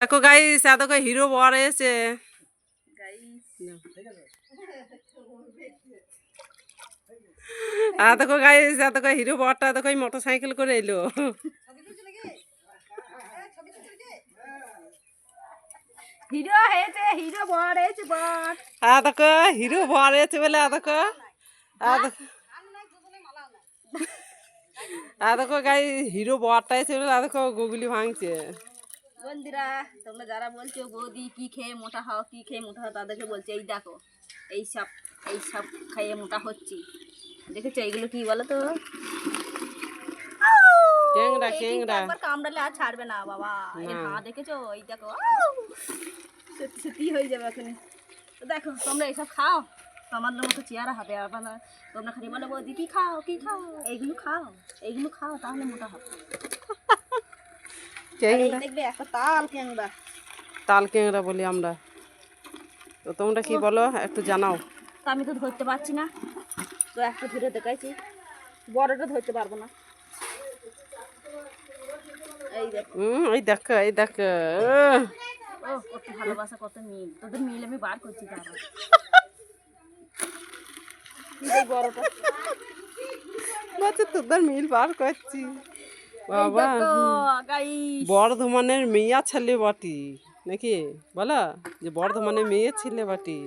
দেখো গাইস, দেখো হিরো বর এসে দেখো গাইস, দেখো হিরো বরটা দেখো মোটর সাইকেল করে এলো। হিরো হয়েছে, হিরো বর হয়েছে, বর দেখো হিরো বর এসে বলে দেখো দেখো গাই হিরো বরটা এসে বলে দেখো গুগলি ভাঙছে। বন্ধুরা, তোমরা যারা বলছো বৌদি কি খেয়ে মোটা হও, কি খেয়ে মোটা হও, তাদেরকে বলছে এই দেখো এইসব এইসব খেয়ে মোটা হচ্ছি। দেখেছো এইগুলো কি বলো তো? ক্যাংরা ক্যাংরা একবার কামড়ালে আর ছাড়বে না বাবা। এই হা দেখেছো? এই দেখো সত্যি সত্যি হয়ে যাবে এখানে। তো দেখো তোমরা এইসব খাও, আমার মতো চেয়ারা হবে। আবার তোমরা খালি বলো বৌদি কি খাও, কি খাও, এইগুলো খাও, এইগুলো খাও, তাহলে মোটা হবে। দেখবে একটা তাল ক্যাংরা, তাল ক্যাংরা বলি আমরা। তো তোমরা কি বলো একটু জানাও। তো আমি তো ধরতে পারছি না, তো একটা ধরে দেখাইছি, বড়টা ধরতে পারবো না। এই দেখো, এই দেখো এই দেখো, ও কত ভালোবাসা, কত মিল, তোদের মিল আমি বার করছি। তারা বড়টা বাচ্চা তোদের মিল বার করছি বাবা। গাইস, বর্ধমানের মেয়া ছেলে বাটি নাকি বলো, যে বর্ধমানের মেয়ে ছেলে বাটি।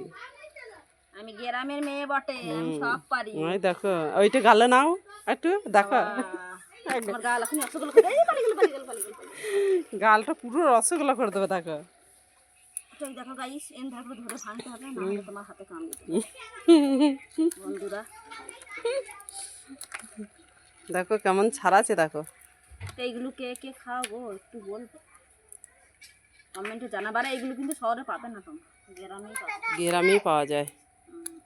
আমি গ্রামের মেয়ে বটে, আমি সব পারি। ওই দেখো ওইটা গালে নাও একটু দেখো, আমার গাল এখন রসগোল্লা করে, এই পালি গেল, পালি গেল, পালি গেল। গালটা পুরো রসগোল্লা করে দেবে দেখো। এই দেখো গাইস, এন ধারে ধরে ভাঙতে হবে, না হলে তোমার হাতে কামড়ে দেবে। বন্ধুরা দেখো কেমন ছাড়াচ্ছে দেখো। এইগুলো কে কে খাও গো একটু বলবো, কমেন্টে জানাবারে। এইগুলো কিন্তু শহরে পাবে না, তোমরা গ্রামেই পাবে। গ্রামেই পাওয়া যায়,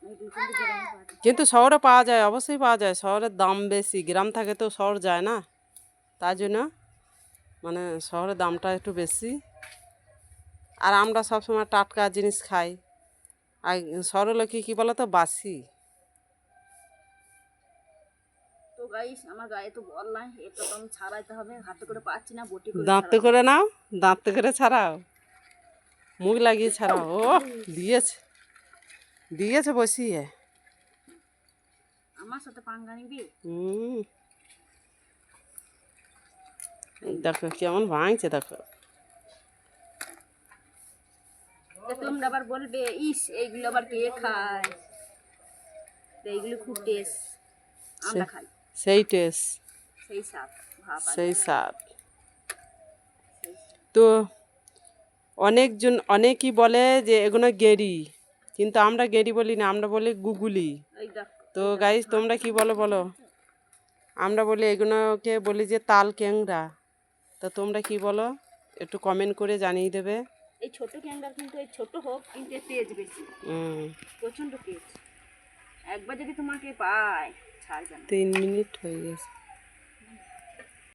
এইগুলো কিন্তু গ্রামে পাওয়া যায়। কিন্তু শহরে পাওয়া যায়, অবশ্যই পাওয়া যায়। শহরের দাম বেশি, গ্রাম থাকে তো শহর যায় না, তার জন্য মানে শহরের দামটা একটু বেশি। আর আমরা সবসময় টাটকা জিনিস খাই, আর শহরের লোকে কী বলো তো বাসি। তো গাইস, আমার গায়ে তো বল নাই, এটা তো আমি ছাড়াইতে হবে, হাতে করে পাচ্ছি না, বটি করে দাঁত করে নাও, দাঁত করে ছাড়াও, মুখ লাগিয়ে ছাড়াও। ও দিয়েছে দিয়েছে বসিয়ে। আমার সাথে পাঙ্গা নিবি? দেখো কেমন ভাঙছে দেখো। তোমরা আবার বলবে ইস এইগুলো আবার কে খায়, তো এইগুলো খুব টেস্ট, আমরা খাই সেই টেস্ট, সেই স্বাদ, ভাব সেই স্বাদ। তো অনেকই বলে যে এগুলো গেরি, কিন্তু আমরা গেরি বলি না, আমরা বলি গুগুলি। তো গাইস তোমরা কি বলো বলো? আমরা বলি এগুলোকে বলি যে তাল ক্যাংরা। তো তোমরা কি বলো একটু কমেন্ট করে জানিয়ে দেবে। এই ছোট ক্যাংরা কিন্তু, এই ছোট হোক কিন্তু এর তেজ বেশি, প্রচণ্ড তেজ। একবার যদি তোমাকে পায় ছাড়বে না। 3 মিনিট হয়ে গেছে।